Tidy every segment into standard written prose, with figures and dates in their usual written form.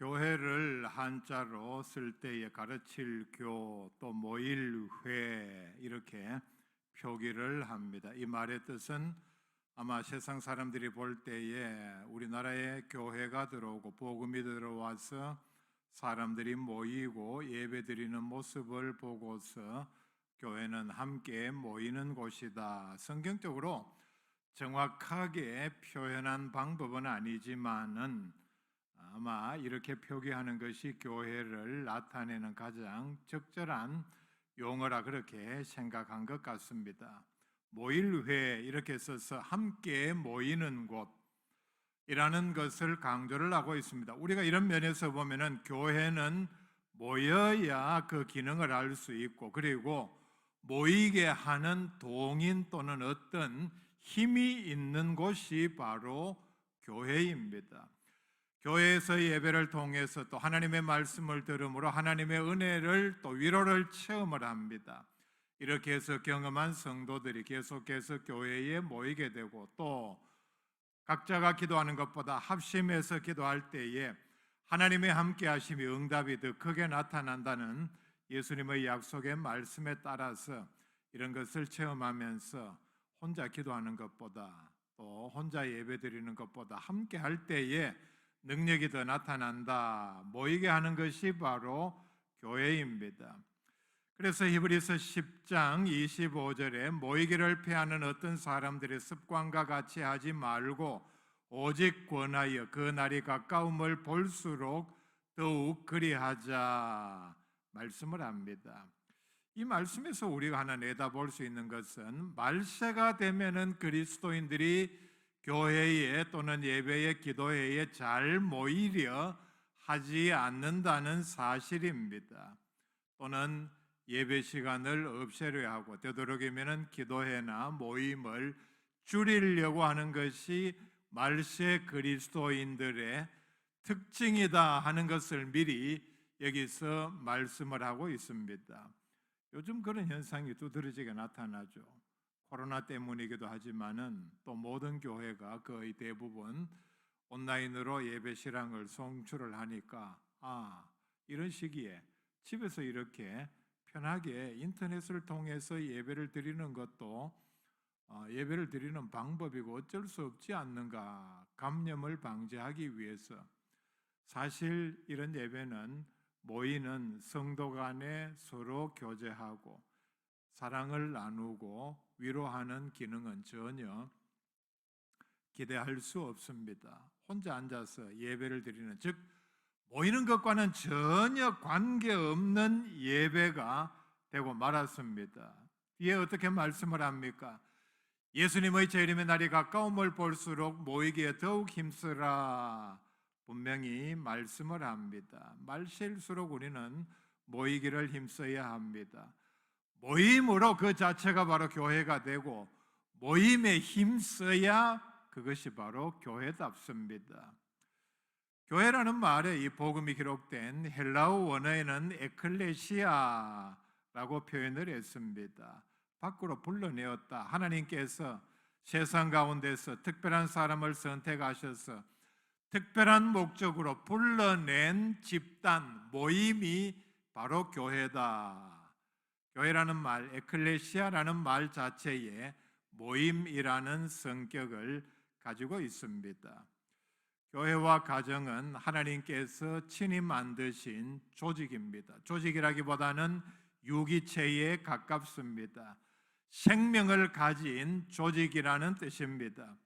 교회를 한자로 쓸 때에 가르칠 교, 또 모일 회 이렇게 표기를 합니다. 이 말의 뜻은 아마 세상 사람들이 볼 때에 우리나라에 교회가 들어오고 복음이 들어와서 사람들이 모이고 예배드리는 모습을 보고서 교회는 함께 모이는 곳이다. 성경적으로 정확하게 표현한 방법은 아니지만은 아마 이렇게 표기하는 것이 교회를 나타내는 가장 적절한 용어라 그렇게 생각한 것 같습니다. 모일회 이렇게 써서 함께 모이는 곳이라는 것을 강조를 하고 있습니다. 우리가 이런 면에서 보면은 교회는 모여야 그 기능을 할 수 있고, 그리고 모이게 하는 동인 또는 어떤 힘이 있는 곳이 바로 교회입니다. 교회에서 예배를 통해서 또 하나님의 말씀을 들음으로 하나님의 은혜를 또 위로를 체험을 합니다. 이렇게 해서 경험한 성도들이 계속해서 교회에 모이게 되고, 또 각자가 기도하는 것보다 합심해서 기도할 때에 하나님의 함께 하심이 응답이 더 크게 나타난다는 예수님의 약속의 말씀에 따라서 이런 것을 체험하면서 혼자 기도하는 것보다, 또 혼자 예배 드리는 것보다 함께 할 때에 능력이 더 나타난다. 모이게 하는 것이 바로 교회입니다. 그래서 히브리서 10장 25절에 모이기를 피하는 어떤 사람들의 습관과 같이 하지 말고 오직 권하여 그 날이 가까움을 볼수록 더욱 그리하자 말씀을 합니다. 이 말씀에서 우리가 하나 내다볼 수 있는 것은 말세가 되면은 그리스도인들이 교회에 또는 예배에 기도회에 잘 모이려 하지 않는다는 사실입니다. 또는 예배 시간을 없애려 하고 되도록이면 기도회나 모임을 줄이려고 하는 것이 말세 그리스도인들의 특징이다 하는 것을 미리 여기서 말씀을 하고 있습니다. 요즘 그런 현상이 두드러지게 나타나죠. 코로나 때문이기도 하지만은 또 모든 교회가 거의 대부분 온라인으로 예배 실황을 송출을 하니까 이런 시기에 집에서 이렇게 편하게 인터넷을 통해서 예배를 드리는 것도 예배를 드리는 방법이고 어쩔 수 없지 않는가. 감염을 방지하기 위해서. 사실 이런 예배는 모이는 성도 간에 서로 교제하고 사랑을 나누고 위로하는 기능은 전혀 기대할 수 없습니다. 혼자 앉아서 예배를 드리는, 즉 모이는 것과는 전혀 관계없는 예배가 되고 말았습니다. 뒤에 어떻게 말씀을 합니까? 예수님의 재림의 날이 가까움을 볼수록 모이기에 더욱 힘쓰라 분명히 말씀을 합니다. 말실수록 우리는 모이기를 힘써야 합니다. 모임으로 그 자체가 바로 교회가 되고 모임에 힘써야 그것이 바로 교회답습니다. 교회라는 말에 이 복음이 기록된 헬라어 원어에는 에클레시아라고 표현을 했습니다. 밖으로 불러내었다. 하나님께서 세상 가운데서 특별한 사람을 선택하셔서 특별한 목적으로 불러낸 집단, 모임이 바로 교회다. 교회라는 말, 에클레시아라는 말 자체에 모임이라는 성격을 가지고 있습니다. 교회와 가정은 하나님께서 친히 만드신 조직입니다. 조직이라기보다는 유기체에 가깝습니다. 생명을 가진 조직이라는 뜻입니다.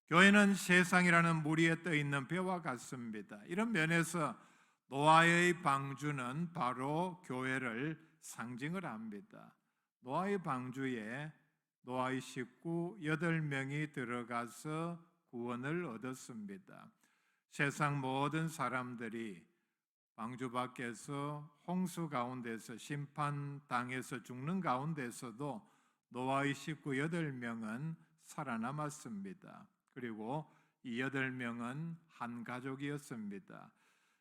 교회는 세상이라는 무리에 떠 있는 배와 같습니다. 이런 면에서 노아의 방주는 바로 교회를 상징을 합니다. 노아의 방주에 노아의 식구 8명이 들어가서 구원을 얻었습니다. 세상 모든 사람들이 방주 밖에서 홍수 가운데서 심판당해서 죽는 가운데서도 노아의 식구 8명은 살아남았습니다. 그리고 이 8명은 한 가족이었습니다.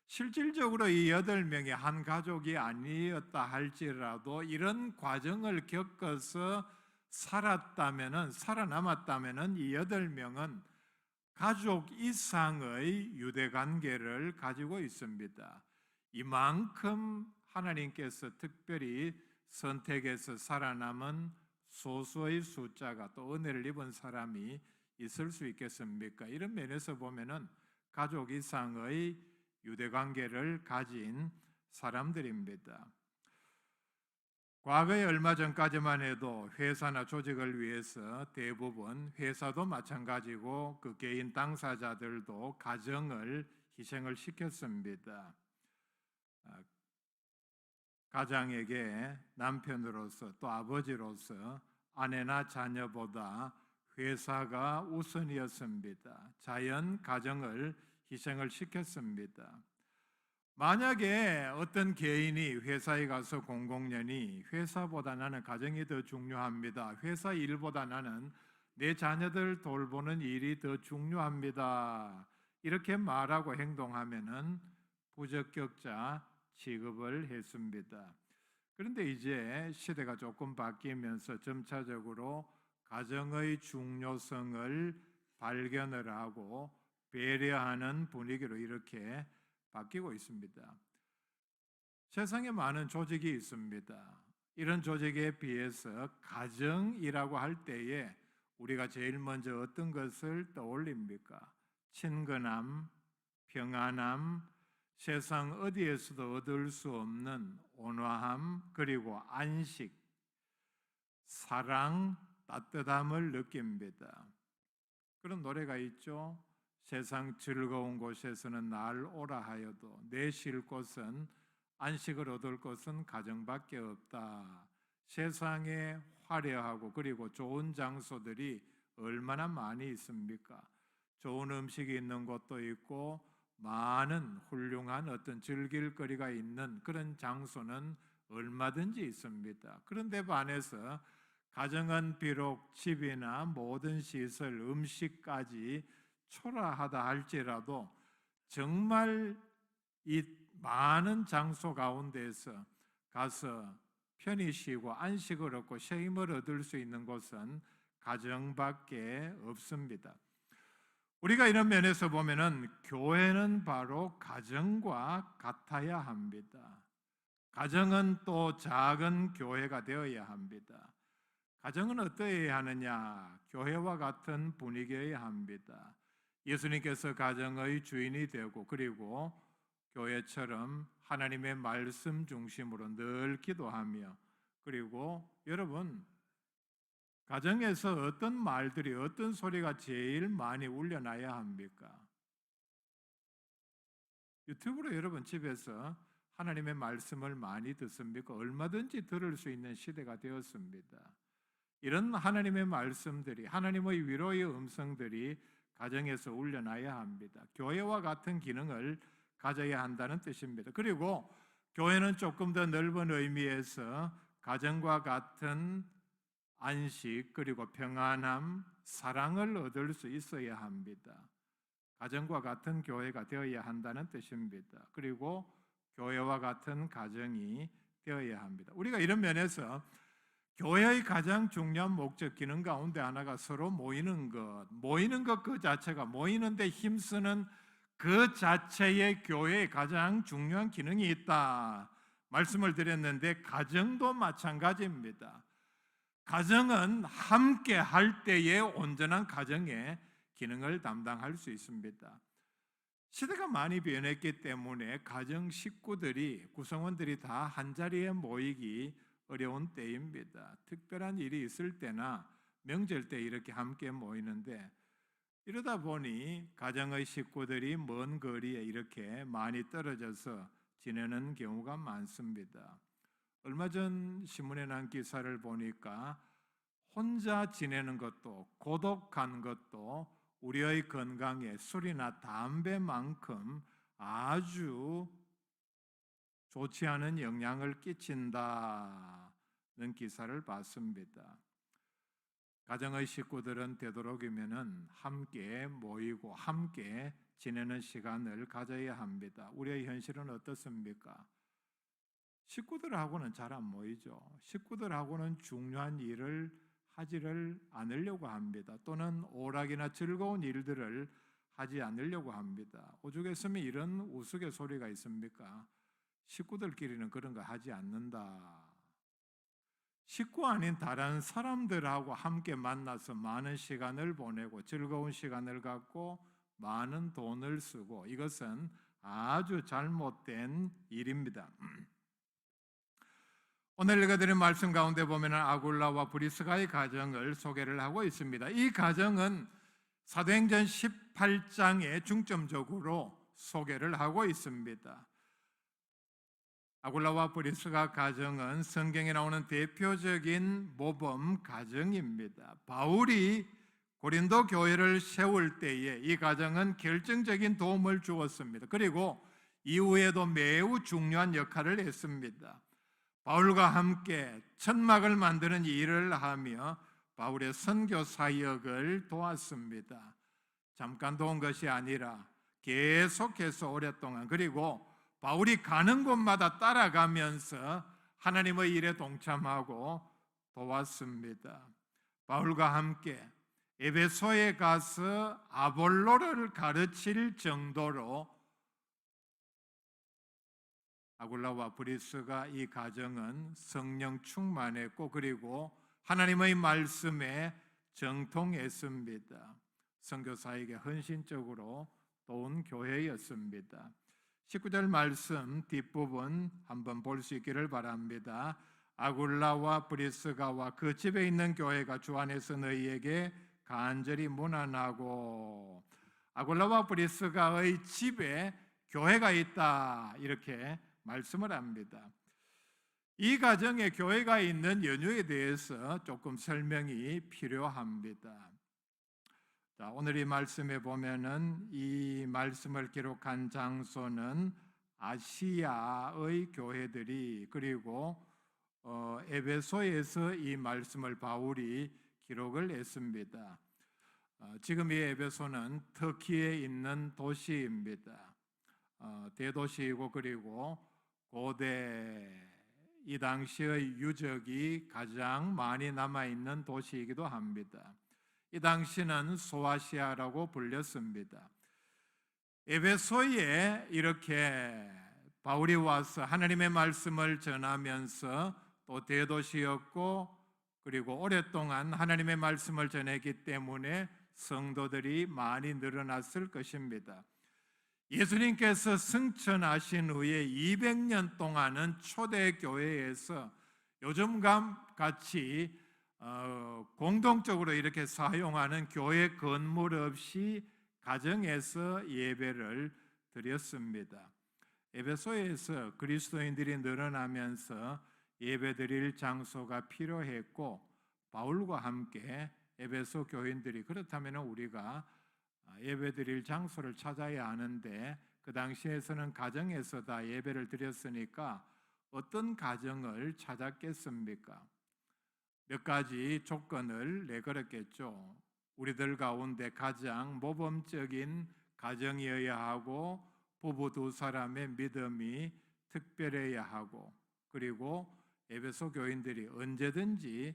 실질적으로 이 8명이 한 가족이 아니었다 할지라도 이런 과정을 겪어서 살아남았다면 이 8명은 가족 이상의 유대 관계를 가지고 있습니다. 이만큼 하나님께서 특별히 선택해서 살아남은 소수의 숫자가 또 은혜를 입은 사람이 있을 수 있겠습니까? 이런 면에서 보면은 가족 이상의 유대 관계를 가진 사람들입니다. 과거에 얼마 전까지만 해도 회사나 조직을 위해서 대부분 회사도 마찬가지고 그 개인 당사자들도 가정을 희생을 시켰습니다. 가장에게 남편으로서 또 아버지로서 아내나 자녀보다 회사가 우선이었습니다. 자연 가정을 희생을 시켰습니다. 만약에 어떤 개인이 회사에 가서 공공연히 회사보다 나는 가정이 더 중요합니다. 회사 일보다 나는 내 자녀들 돌보는 일이 더 중요합니다. 이렇게 말하고 행동하면은 부적격자 취급을 했습니다. 그런데 이제 시대가 조금 바뀌면서 점차적으로 가정의 중요성을 발견을 하고 배려하는 분위기로 이렇게 바뀌고 있습니다. 세상에 많은 조직이 있습니다. 이런 조직에 비해서 가정이라고 할 때에 우리가 제일 먼저 어떤 것을 떠올립니까? 친근함, 평안함, 세상 어디에서도 얻을 수 없는 온화함, 그리고 안식, 사랑, 따뜻함을 느낍니다. 그런 노래가 있죠. 세상 즐거운 곳에서는 날 오라 하여도 내 쉴 곳은 안식을 얻을 곳은 가정밖에 없다. 세상에 화려하고 그리고 좋은 장소들이 얼마나 많이 있습니까? 좋은 음식이 있는 곳도 있고 많은 훌륭한 어떤 즐길 거리가 있는 그런 장소는 얼마든지 있습니다. 그런데 반해서 가정은 비록 집이나 모든 시설, 음식까지 초라하다 할지라도 정말 이 많은 장소 가운데에서 가서 편히 쉬고 안식을 얻고 쉼을 얻을 수 있는 곳은 가정밖에 없습니다. 우리가 이런 면에서 보면은 교회는 바로 가정과 같아야 합니다. 가정은 또 작은 교회가 되어야 합니다. 가정은 어떠해야 하느냐? 교회와 같은 분위기여야 합니다. 예수님께서 가정의 주인이 되고 그리고 교회처럼 하나님의 말씀 중심으로 늘 기도하며 그리고 여러분 가정에서 어떤 말들이 어떤 소리가 제일 많이 울려나야 합니까? 유튜브로 여러분 집에서 하나님의 말씀을 많이 듣습니까? 얼마든지 들을 수 있는 시대가 되었습니다. 이런 하나님의 말씀들이 하나님의 위로의 음성들이 가정에서 울려나야 합니다. 교회와 같은 기능을 가져야 한다는 뜻입니다. 그리고 교회는 조금 더 넓은 의미에서 가정과 같은 안식 그리고 평안함, 사랑을 얻을 수 있어야 합니다. 가정과 같은 교회가 되어야 한다는 뜻입니다. 그리고 교회와 같은 가정이 되어야 합니다. 우리가 이런 면에서 교회의 가장 중요한 목적 기능 가운데 하나가 서로 모이는 것 그 자체가 모이는데 힘쓰는 그 자체의 교회의 가장 중요한 기능이 있다 말씀을 드렸는데 가정도 마찬가지입니다. 가정은 함께 할 때에 온전한 가정의 기능을 담당할 수 있습니다. 시대가 많이 변했기 때문에 가정 식구들이 구성원들이 다 한자리에 모이기 어려운 때입니다. 특별한 일이 있을 때나 명절 때 이렇게 함께 모이는데 이러다 보니 가정의 식구들이 먼 거리에 이렇게 많이 떨어져서 지내는 경우가 많습니다. 얼마 전 신문에 난 기사를 보니까 혼자 지내는 것도 고독한 것도 우리의 건강에 술이나 담배만큼 아주 좋지 않은 영향을 끼친다는 기사를 봤습니다. 가정의 식구들은 되도록이면은 함께 모이고 함께 지내는 시간을 가져야 합니다. 우리의 현실은 어떻습니까? 식구들하고는 잘 안 모이죠. 식구들하고는 중요한 일을 하지를 않으려고 합니다. 또는 오락이나 즐거운 일들을 하지 않으려고 합니다. 오죽했으면 이런 우스갯소리가 있습니까? 식구들끼리는 그런 거 하지 않는다. 식구 아닌 다른 사람들하고 함께 만나서 많은 시간을 보내고 즐거운 시간을 갖고 많은 돈을 쓰고, 이것은 아주 잘못된 일입니다. 오늘 읽어드린 말씀 가운데 보면 아굴라와 브리스가의 가정을 소개를 하고 있습니다. 이 가정은 사도행전 18장에 중점적으로 소개를 하고 있습니다. 아굴라와 브리스가 가정은 성경에 나오는 대표적인 모범 가정입니다. 바울이 고린도 교회를 세울 때에 이 가정은 결정적인 도움을 주었습니다. 그리고 이후에도 매우 중요한 역할을 했습니다. 바울과 함께 천막을 만드는 일을 하며 바울의 선교 사역을 도왔습니다. 잠깐 도운 것이 아니라 계속해서 오랫동안, 그리고 바울이 가는 곳마다 따라가면서 하나님의 일에 동참하고 도왔습니다. 바울과 함께 에베소에 가서 아볼로를 가르칠 정도로 아굴라와 브리스가 이 가정은 성령 충만했고, 그리고 하나님의 말씀에 정통했습니다. 선교사에게 헌신적으로 도운 교회였습니다. 19절 말씀 뒷부분 한번 볼 수 있기를 바랍니다. 아굴라와 브리스가와 그 집에 있는 교회가 주 안에서 너희에게 간절히 문안하고, 아굴라와 브리스가의 집에 교회가 있다, 이렇게 말씀을 합니다. 이 가정에 교회가 있는 연유에 대해서 조금 설명이 필요합니다. 자, 오늘 이 말씀에 보면은 이 말씀을 기록한 장소는 아시아의 교회들이, 그리고 에베소에서 이 말씀을 바울이 기록을 했습니다. 지금 이 에베소는 터키에 있는 도시입니다. 대도시이고, 그리고 고대 이 당시의 유적이 가장 많이 남아있는 도시이기도 합니다. 이 당시는 소아시아라고 불렸습니다. 에베소에 이렇게 바울이 와서 하나님의 말씀을 전하면서 또 대도시였고, 그리고 오랫동안 하나님의 말씀을 전했기 때문에 성도들이 많이 늘어났을 것입니다. 예수님께서 승천하신 후에 200년 동안은 초대교회에서 요즘과 같이 공동적으로 이렇게 사용하는 교회 건물 없이 가정에서 예배를 드렸습니다. 에베소에서 그리스도인들이 늘어나면서 예배드릴 장소가 필요했고, 바울과 함께 에베소 교인들이 그렇다면 우리가 예배드릴 장소를 찾아야 하는데, 그 당시에서는 가정에서 다 예배를 드렸으니까 어떤 가정을 찾았겠습니까? 몇 가지 조건을 내걸었겠죠. 우리들 가운데 가장 모범적인 가정이어야 하고, 부부 두 사람의 믿음이 특별해야 하고, 그리고 에베소 교인들이 언제든지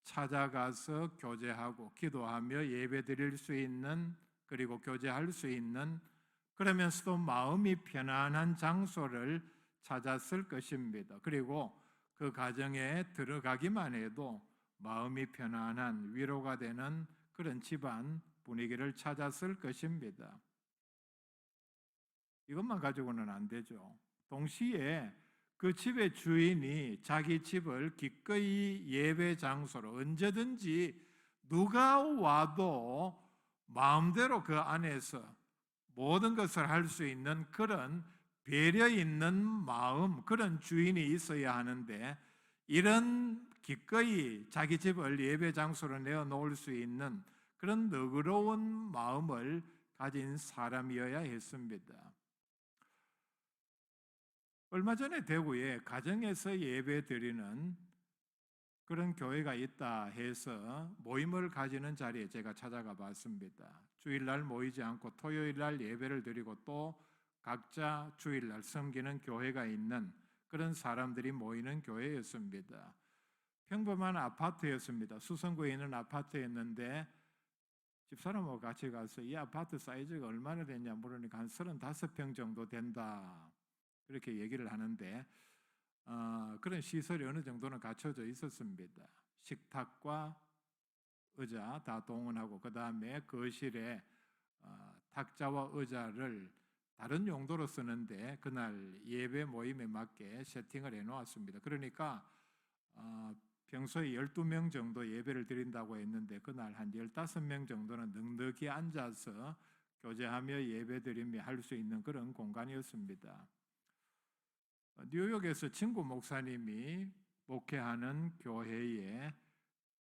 찾아가서 교제하고 기도하며 예배드릴 수 있는, 그리고 교제할 수 있는, 그러면서도 마음이 편안한 장소를 찾았을 것입니다. 그리고 그 가정에 들어가기만 해도 마음이 편안한, 위로가 되는 그런 집안 분위기를 찾았을 것입니다. 이것만 가지고는 안 되죠. 동시에 그 집의 주인이 자기 집을 기꺼이 예배 장소로, 언제든지 누가 와도 마음대로 그 안에서 모든 것을 할 수 있는 그런 배려 있는 마음, 그런 주인이 있어야 하는데, 이런 기꺼이 자기 집을 예배 장소로 내어놓을 수 있는 그런 너그러운 마음을 가진 사람이어야 했습니다. 얼마 전에 대구에 가정에서 예배 드리는 그런 교회가 있다 해서 모임을 가지는 자리에 제가 찾아가 봤습니다. 주일날 모이지 않고 토요일날 예배를 드리고, 또 각자 주일날 섬기는 교회가 있는 그런 사람들이 모이는 교회였습니다. 평범한 아파트였습니다. 수성구에 있는 아파트였는데 집사람하고 같이 가서 이 아파트 사이즈가 얼마나 되냐 물으니까 한 35평 정도 된다. 그렇게 얘기를 하는데 그런 시설이 어느 정도는 갖춰져 있었습니다. 식탁과 의자 다 동원하고 그 다음에 거실에 탁자와 의자를 다른 용도로 쓰는데 그날 예배 모임에 맞게 세팅을 해놓았습니다. 그러니까 평소에 12명 정도 예배를 드린다고 했는데 그날 한 15명 정도는 넉넉히 앉아서 교제하며 예배드리며 할 수 있는 그런 공간이었습니다. 뉴욕에서 친구 목사님이 목회하는 교회에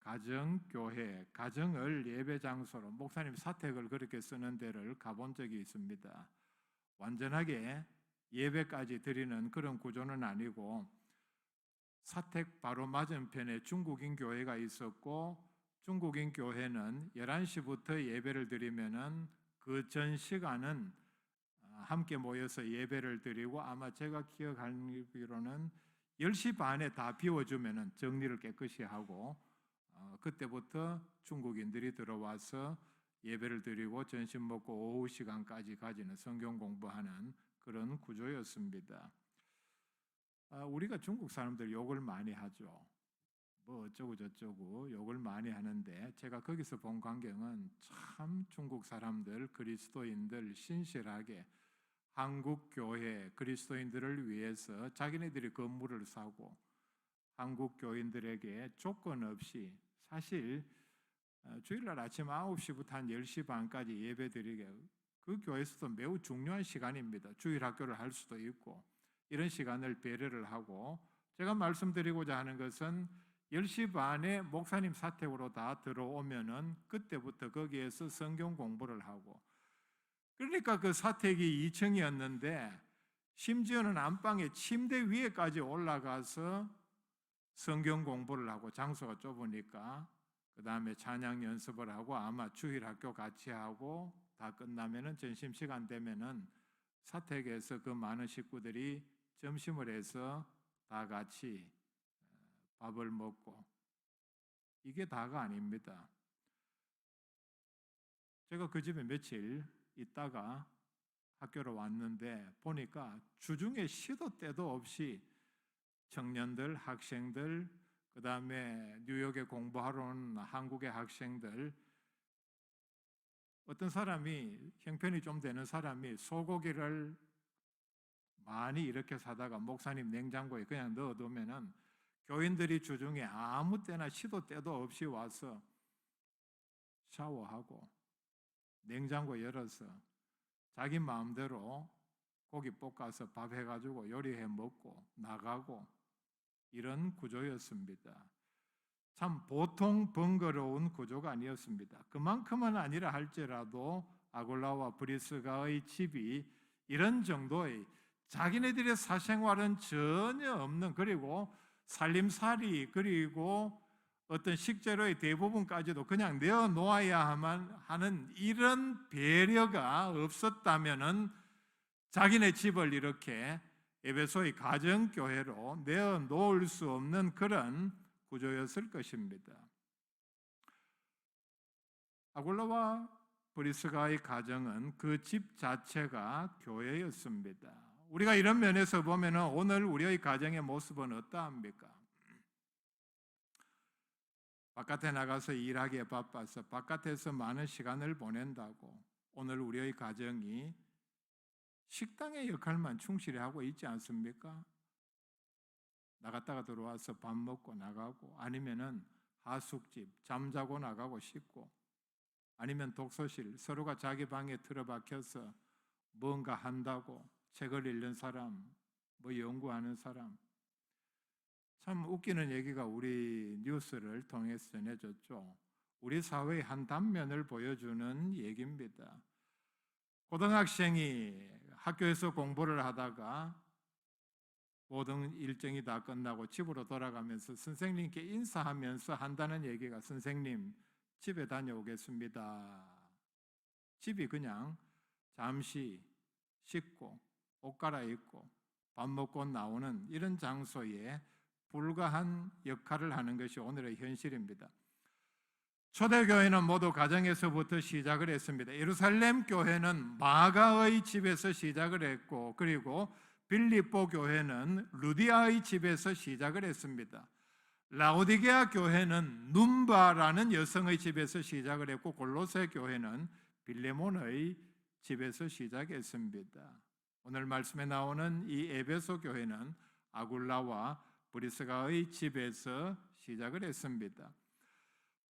가정교회, 가정을 예배 장소로 목사님 사택을 그렇게 쓰는 데를 가본 적이 있습니다. 완전하게 예배까지 드리는 그런 구조는 아니고 사택 바로 맞은편에 중국인 교회가 있었고 중국인 교회는 11시부터 예배를 드리면은 그 전 시간은 함께 모여서 예배를 드리고 아마 제가 기억하기로는 10시 반에 다 비워주면은 정리를 깨끗이 하고 그때부터 중국인들이 들어와서 예배를 드리고 점심 먹고 오후 시간까지 가지는 성경 공부하는 그런 구조였습니다. 우리가 중국 사람들 욕을 많이 하죠. 뭐 어쩌고 저쩌고 욕을 많이 하는데 제가 거기서 본 광경은 참 중국 사람들 그리스도인들 신실하게 한국 교회 그리스도인들을 위해서 자기네들이 건물을 사고 한국 교인들에게 조건 없이 사실 주일날 아침 9시부터 한 10시 반까지 예배드리게 그 교회에서도 매우 중요한 시간입니다. 주일 학교를 할 수도 있고 이런 시간을 배려를 하고 제가 말씀드리고자 하는 것은 10시 반에 목사님 사택으로 다 들어오면은 그때부터 거기에서 성경 공부를 하고 그러니까 그 사택이 2층이었는데 심지어는 안방에 침대 위에까지 올라가서 성경 공부를 하고 장소가 좁으니까 그 다음에 찬양 연습을 하고 아마 주일 학교 같이 하고 다 끝나면은 점심시간 되면은 사택에서 그 많은 식구들이 점심을 해서 다 같이 밥을 먹고 이게 다가 아닙니다. 제가 그 집에 며칠 있다가 학교로 왔는데 보니까 주중에 시도 때도 없이 청년들, 학생들, 그 다음에 뉴욕에 공부하러 온 한국의 학생들 어떤 사람이 형편이 좀 되는 사람이 소고기를 많이 이렇게 사다가 목사님 냉장고에 그냥 넣어두면은 교인들이 주중에 아무 때나 시도 때도 없이 와서 샤워하고 냉장고 열어서 자기 마음대로 고기 볶아서 밥 해가지고 요리해 먹고 나가고 이런 구조였습니다. 참 보통 번거로운 구조가 아니었습니다. 그만큼은 아니라 할지라도 아굴라와 브리스가의 집이 이런 정도의 자기네들의 사생활은 전혀 없는 그리고 살림살이 그리고 어떤 식재료의 대부분까지도 그냥 내어놓아야만 하는 이런 배려가 없었다면은 자기네 집을 이렇게 에베소의 가정교회로 내어놓을 수 없는 그런 구조였을 것입니다. 아굴라와 브리스가의 가정은 그 집 자체가 교회였습니다. 우리가 이런 면에서 보면 오늘 우리의 가정의 모습은 어떠합니까? 바깥에 나가서 일하기에 바빠서 바깥에서 많은 시간을 보낸다고 오늘 우리의 가정이 식당의 역할만 충실히 하고 있지 않습니까? 나갔다가 들어와서 밥 먹고 나가고 아니면은 하숙집 잠자고 나가고 씻고 아니면 독서실 서로가 자기 방에 틀어박혀서 뭔가 한다고 책을 읽는 사람 뭐 연구하는 사람 참 웃기는 얘기가 우리 뉴스를 통해서 전해졌죠. 우리 사회의 한 단면을 보여주는 얘기입니다. 고등학생이 학교에서 공부를 하다가 모든 일정이 다 끝나고 집으로 돌아가면서 선생님께 인사하면서 한다는 얘기가 선생님 집에 다녀오겠습니다. 집이 그냥 잠시 씻고 옷 갈아입고 밥 먹고 나오는 이런 장소에 불과한 역할을 하는 것이 오늘의 현실입니다. 초대교회는 모두 가정에서부터 시작을 했습니다. 예루살렘 교회는 마가의 집에서 시작을 했고, 그리고 빌립보 교회는 루디아의 집에서 시작을 했습니다. 라오디게아 교회는 num바라는 여성의 집에서 시작을 했고, 골로새 교회는 빌레몬의 집에서 시작했습니다. 오늘 말씀에 나오는 이 에베소 교회는 아굴라와 브리스가의 집에서 시작을 했습니다.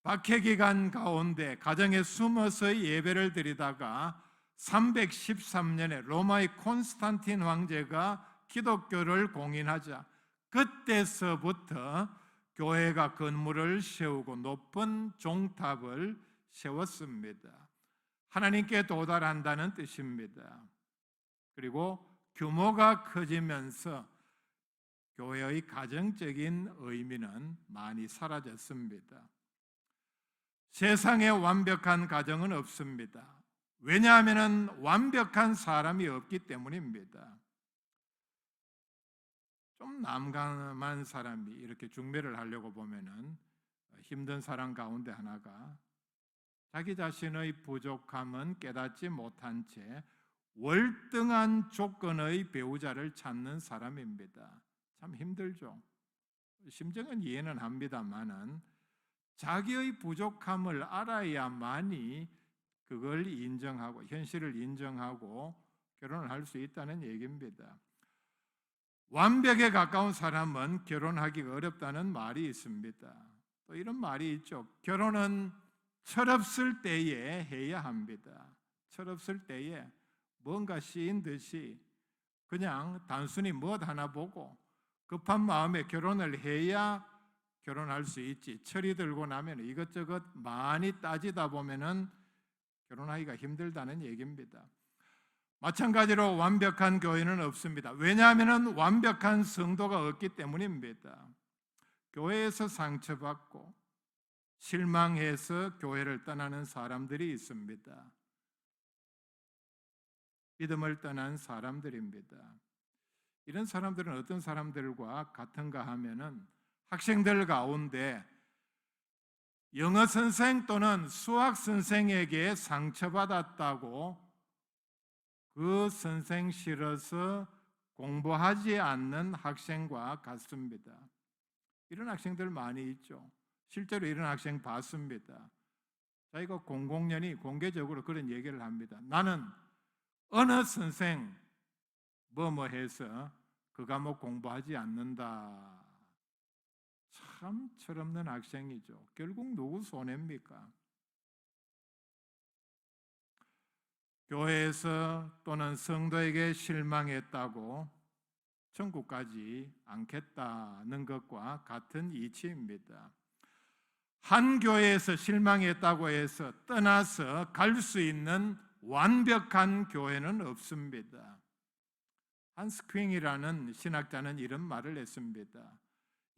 박해 기간 가운데 가정에 숨어서 예배를 드리다가 313년에 로마의 콘스탄틴 황제가 기독교를 공인하자 그때서부터 교회가 건물을 세우고 높은 종탑을 세웠습니다. 하나님께 도달한다는 뜻입니다. 그리고 규모가 커지면서 교회의 가정적인 의미는 많이 사라졌습니다. 세상에 완벽한 가정은 없습니다. 왜냐하면 완벽한 사람이 없기 때문입니다. 좀 남감한 사람이 이렇게 중매를 하려고 보면은 힘든 사람 가운데 하나가 자기 자신의 부족함은 깨닫지 못한 채 월등한 조건의 배우자를 찾는 사람입니다. 참 힘들죠. 심정은 이해는 합니다만은 자기의 부족함을 알아야만이 그걸 인정하고 현실을 인정하고 결혼을 할 수 있다는 얘기입니다. 완벽에 가까운 사람은 결혼하기가 어렵다는 말이 있습니다. 또 이런 말이 있죠. 결혼은 철없을 때에 해야 합니다. 철없을 때에 뭔가 씌인 듯이 그냥 단순히 무엇 하나 보고 급한 마음에 결혼을 해야 결혼할 수 있지. 철이 들고 나면 이것저것 많이 따지다 보면은 결혼하기가 힘들다는 얘기입니다. 마찬가지로 완벽한 교회는 없습니다. 왜냐하면 완벽한 성도가 없기 때문입니다. 교회에서 상처받고 실망해서 교회를 떠나는 사람들이 있습니다. 믿음을 떠난 사람들입니다. 이런 사람들은 어떤 사람들과 같은가 하면은 학생들 가운데 영어 선생 또는 수학 선생에게 상처받았다고 그 선생 싫어서 공부하지 않는 학생과 같습니다. 이런 학생들 많이 있죠. 실제로 이런 학생 봤습니다. 자기가 공공연히 공개적으로 그런 얘기를 합니다. 나는 어느 선생 뭐뭐 해서 그 과목 공부하지 않는다. 참 철없는 학생이죠. 결국 누구 손해입니까? 교회에서 또는 성도에게 실망했다고 천국 가지 않겠다는 것과 같은 이치입니다. 한 교회에서 실망했다고 해서 떠나서 갈 수 있는 완벽한 교회는 없습니다. 한스 퀸이라는 신학자는 이런 말을 했습니다.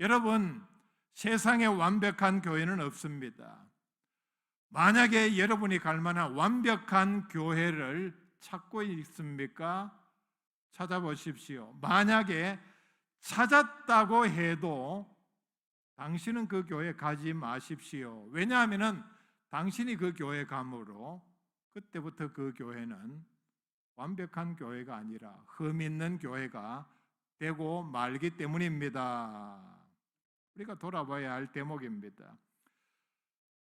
여러분, 세상에 완벽한 교회는 없습니다. 만약에 여러분이 갈 만한 완벽한 교회를 찾고 있습니까? 찾아보십시오. 만약에 찾았다고 해도 당신은 그 교회 가지 마십시오. 왜냐하면 당신이 그 교회 감으로 그때부터 그 교회는 완벽한 교회가 아니라 흠 있는 교회가 되고 말기 때문입니다. 우리가 돌아봐야 할 대목입니다.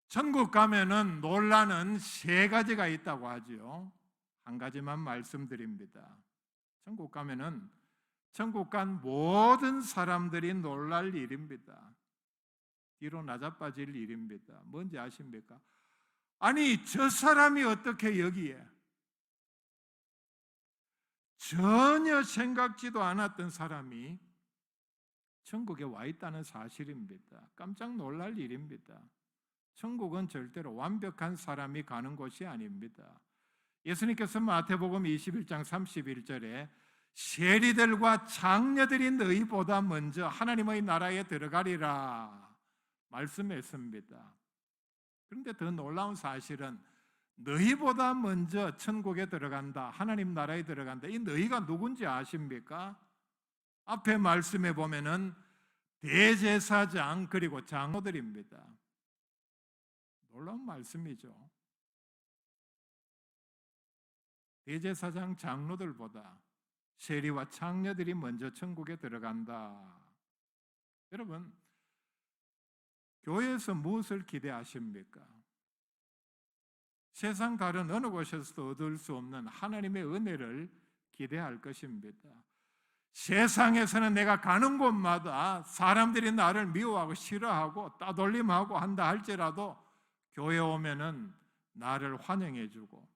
천국 가면은 놀라는 세 가지가 있다고 하죠. 한 가지만 말씀드립니다. 천국 가면은 천국 간 모든 사람들이 놀랄 일입니다. 뒤로 낮아빠질 일입니다. 뭔지 아십니까? 아니, 저 사람이 어떻게 여기에 전혀 생각지도 않았던 사람이 천국에 와 있다는 사실입니다. 깜짝 놀랄 일입니다. 천국은 절대로 완벽한 사람이 가는 곳이 아닙니다. 예수님께서 마태복음 21장 31절에 세리들과 장녀들이 너희보다 먼저 하나님의 나라에 들어가리라 말씀했습니다. 그런데 더 놀라운 사실은 너희보다 먼저 천국에 들어간다, 하나님 나라에 들어간다. 이 너희가 누군지 아십니까? 앞에 말씀에 보면은 대제사장 그리고 장로들입니다. 놀라운 말씀이죠. 대제사장 장로들보다 세리와 창녀들이 먼저 천국에 들어간다. 여러분, 교회에서 무엇을 기대하십니까? 세상 다른 어느 곳에서도 얻을 수 없는 하나님의 은혜를 기대할 것입니다. 세상에서는 내가 가는 곳마다 사람들이 나를 미워하고 싫어하고 따돌림하고 한다 할지라도 교회 오면은 나를 환영해 주고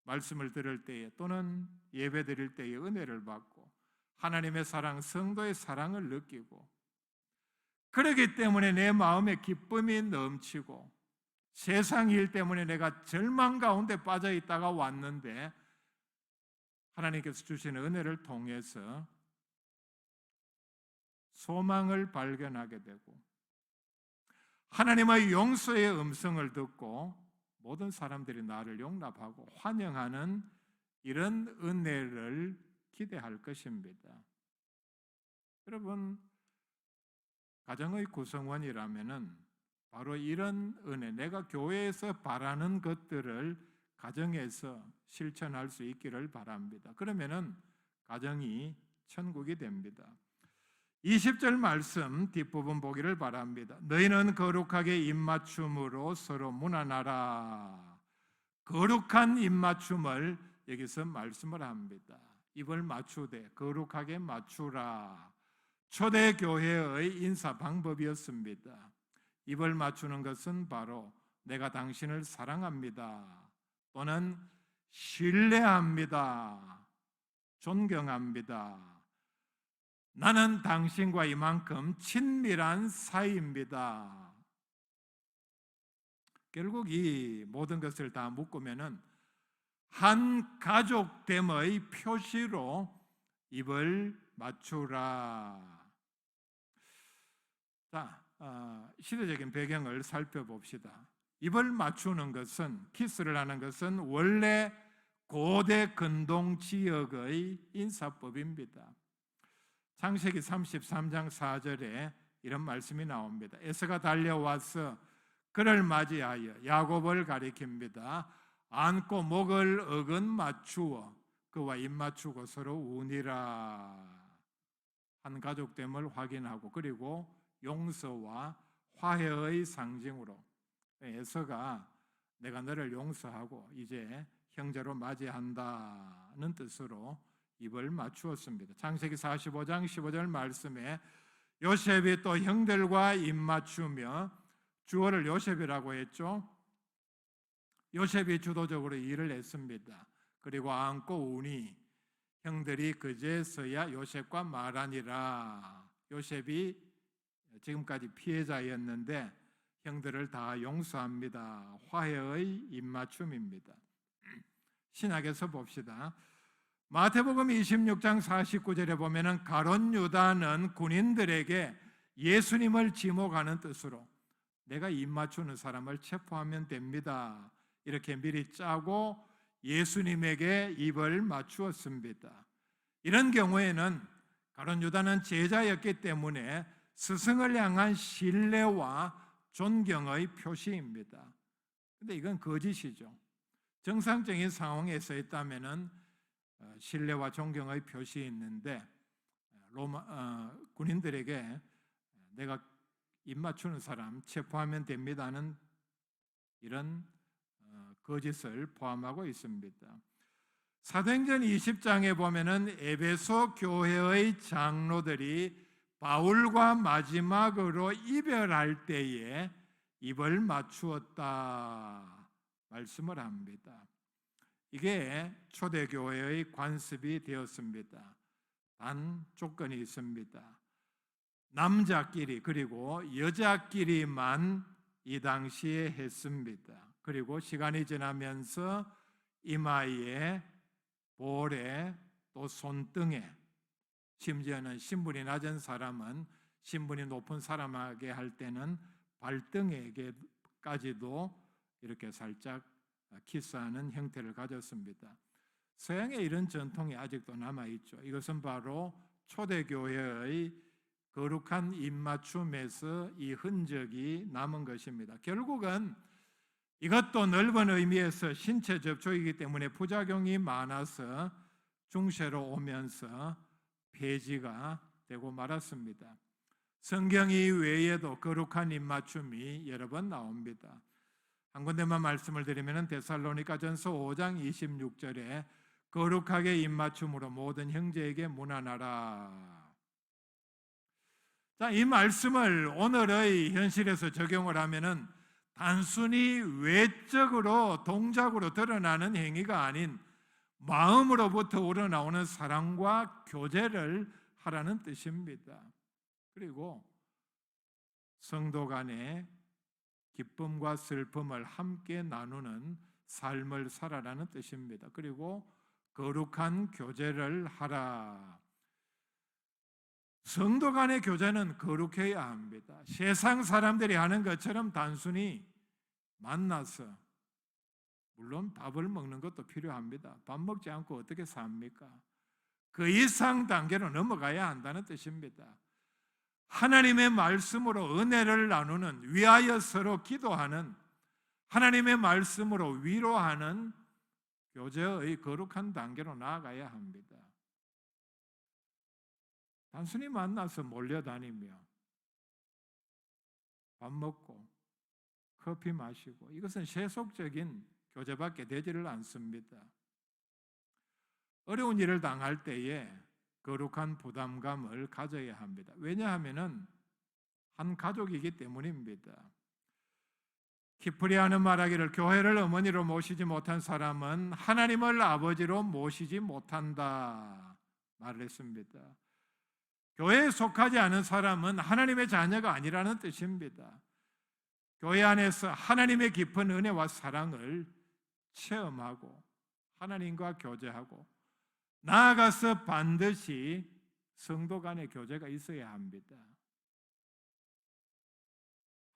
말씀을 들을 때에 또는 예배 드릴 때에 은혜를 받고 하나님의 사랑, 성도의 사랑을 느끼고 그렇기 때문에 내 마음에 기쁨이 넘치고 세상 일 때문에 내가 절망 가운데 빠져 있다가 왔는데 하나님께서 주시는 은혜를 통해서 소망을 발견하게 되고 하나님의 용서의 음성을 듣고 모든 사람들이 나를 용납하고 환영하는 이런 은혜를 기대할 것입니다. 여러분, 가정의 구성원이라면은 바로 이런 은혜, 내가 교회에서 바라는 것들을 가정에서 실천할 수 있기를 바랍니다. 그러면은 가정이 천국이 됩니다. 20절 말씀 뒷부분 보기를 바랍니다. 너희는 거룩하게 입맞춤으로 서로 문안하라. 거룩한 입맞춤을 여기서 말씀을 합니다. 입을 맞추되 거룩하게 맞추라. 초대교회의 인사 방법이었습니다. 입을 맞추는 것은 바로 내가 당신을 사랑합니다. 또는 신뢰합니다. 존경합니다. 나는 당신과 이만큼 친밀한 사이입니다. 결국 이 모든 것을 다 묶으면은 한 가족됨의 표시로 입을 맞추라. 자, 시대적인 배경을 살펴봅시다. 입을 맞추는 것은, 키스를 하는 것은 원래 고대 근동 지역의 인사법입니다. 창세기 33장 4절에 이런 말씀이 나옵니다. 에서가 달려와서 그를 맞이하여 야곱을 가리킵니다. 안고 목을 어긋 맞추어 그와 입 맞추고 서로 우니라. 한 가족됨을 확인하고 그리고 용서와 화해의 상징으로 에서가 내가 너를 용서하고 이제 형제로 맞이한다는 뜻으로 입을 맞추었습니다. 창세기 45장 15절 말씀에 요셉이 또 형들과 입 맞추며 주어를 요셉이라고 했죠. 요셉이 주도적으로 일을 했습니다. 그리고 안고 우니 형들이 그제서야 요셉과 말하니라. 요셉이 지금까지 피해자였는데 형들을 다 용서합니다. 화해의 입맞춤입니다. 신약에서 봅시다. 마태복음 26장 49절에 보면은 가룟 유다는 군인들에게 예수님을 지목하는 뜻으로 내가 입 맞추는 사람을 체포하면 됩니다. 이렇게 미리 짜고 예수님에게 입을 맞추었습니다. 이런 경우에는 가룟 유다는 제자였기 때문에 스승을 향한 신뢰와 존경의 표시입니다. 그런데 이건 거짓이죠. 정상적인 상황에서 있다면은 신뢰와 존경의 표시 있는데 군인들에게 내가 입 맞추는 사람 체포하면 됩니다는 이런 거짓을 포함하고 있습니다. 사도행전 20장에 보면은 에베소 교회의 장로들이 바울과 마지막으로 이별할 때에 입을 맞추었다 말씀을 합니다. 이게 초대교회의 관습이 되었습니다. 단 조건이 있습니다. 남자끼리 그리고 여자끼리만 이 당시에 했습니다. 그리고 시간이 지나면서 이마에, 볼에, 또 손등에, 심지어는 신분이 낮은 사람은 신분이 높은 사람에게 할 때는 발등에게까지도 이렇게 살짝 키스하는 형태를 가졌습니다. 서양에 이런 전통이 아직도 남아있죠. 이것은 바로 초대교회의 거룩한 입맞춤에서 이 흔적이 남은 것입니다. 결국은 이것도 넓은 의미에서 신체 접촉이기 때문에 부작용이 많아서 중세로 오면서 폐지가 되고 말았습니다. 성경 이외에도 거룩한 입맞춤이 여러 번 나옵니다. 한 군데만 말씀을 드리면 데살로니가전서 5장 26절에 거룩하게 입맞춤으로 모든 형제에게 문안하라. 자, 이 말씀을 오늘의 현실에서 적용을 하면은 단순히 외적으로 동작으로 드러나는 행위가 아닌 마음으로부터 우러나오는 사랑과 교제를 하라는 뜻입니다. 그리고 성도 간의 기쁨과 슬픔을 함께 나누는 삶을 살아라는 뜻입니다. 그리고 거룩한 교제를 하라. 성도 간의 교제는 거룩해야 합니다. 세상 사람들이 하는 것처럼 단순히 만나서, 물론 밥을 먹는 것도 필요합니다. 밥 먹지 않고 어떻게 삽니까? 그 이상 단계로 넘어가야 한다는 뜻입니다. 하나님의 말씀으로 은혜를 나누는, 위하여 서로 기도하는, 하나님의 말씀으로 위로하는 교제의 거룩한 단계로 나아가야 합니다. 단순히 만나서 몰려다니며 밥 먹고 커피 마시고 이것은 세속적인 교제밖에 되지를 않습니다. 어려운 일을 당할 때에 거룩한 부담감을 가져야 합니다. 왜냐하면 한 가족이기 때문입니다. 키프리아는 말하기를 교회를 어머니로 모시지 못한 사람은 하나님을 아버지로 모시지 못한다 말을 했습니다. 교회에 속하지 않은 사람은 하나님의 자녀가 아니라는 뜻입니다. 교회 안에서 하나님의 깊은 은혜와 사랑을 체험하고 하나님과 교제하고 나아가서 반드시 성도 간의 교제가 있어야 합니다.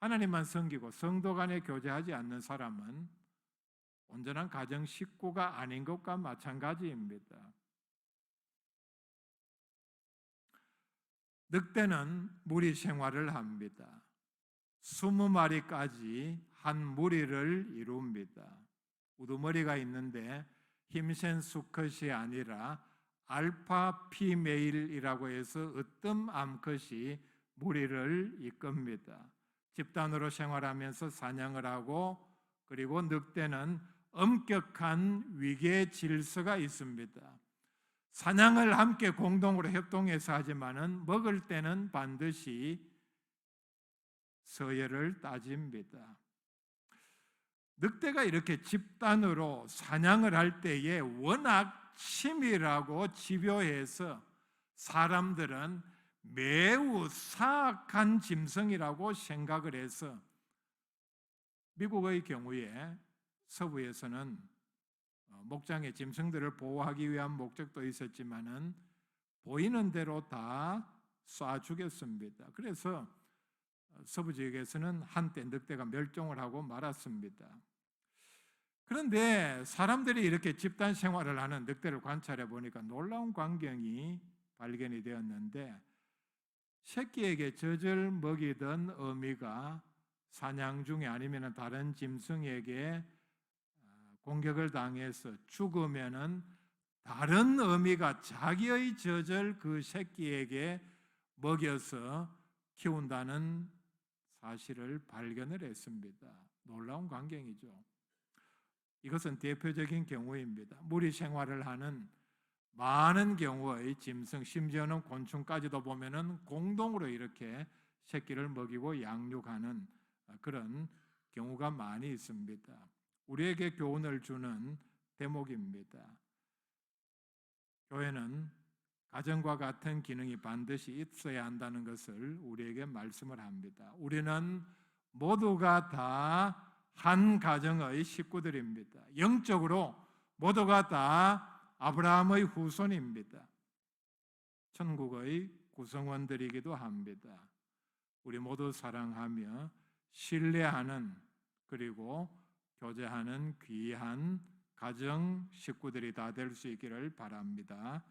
하나님만 섬기고 성도 간에 교제하지 않는 사람은 온전한 가정 식구가 아닌 것과 마찬가지입니다. 늑대는 무리 생활을 합니다. 20마리까지 한 무리를 이룹니다. 우두머리가 있는데 힘센 수컷이 아니라 알파 피메일이라고 해서 으뜸 암컷이 무리를 이끕니다. 집단으로 생활하면서 사냥을 하고, 그리고 늑대는 엄격한 위계 질서가 있습니다. 사냥을 함께 공동으로 협동해서 하지만은 먹을 때는 반드시 서열을 따집니다. 늑대가 이렇게 집단으로 사냥을 할 때에 워낙 치밀하고 집요해서 사람들은 매우 사악한 짐승이라고 생각을 해서 미국의 경우에 서부에서는 목장의 짐승들을 보호하기 위한 목적도 있었지만은 보이는 대로 다 쏴 죽였습니다. 그래서 서부 지역에서는 한때 늑대가 멸종을 하고 말았습니다. 그런데 사람들이 이렇게 집단 생활을 하는 늑대를 관찰해 보니까 놀라운 광경이 발견이 되었는데, 새끼에게 젖을 먹이던 어미가 사냥 중에 아니면 다른 짐승에게 공격을 당해서 죽으면은 다른 어미가 자기의 젖을 그 새끼에게 먹여서 키운다는 사실을 발견을 했습니다. 놀라운 광경이죠. 이것은 대표적인 경우입니다. 무리 생활을 하는 많은 경우의 짐승, 심지어는 곤충까지도 보면은 공동으로 이렇게 새끼를 먹이고 양육하는 그런 경우가 많이 있습니다. 우리에게 교훈을 주는 대목입니다. 교회는 가정과 같은 기능이 반드시 있어야 한다는 것을 우리에게 말씀을 합니다. 우리는 모두가 다 한 가정의 식구들입니다. 영적으로 모두가 다 아브라함의 후손입니다. 천국의 구성원들이기도 합니다. 우리 모두 사랑하며 신뢰하는, 그리고 교제하는 귀한 가정 식구들이 다 될 수 있기를 바랍니다.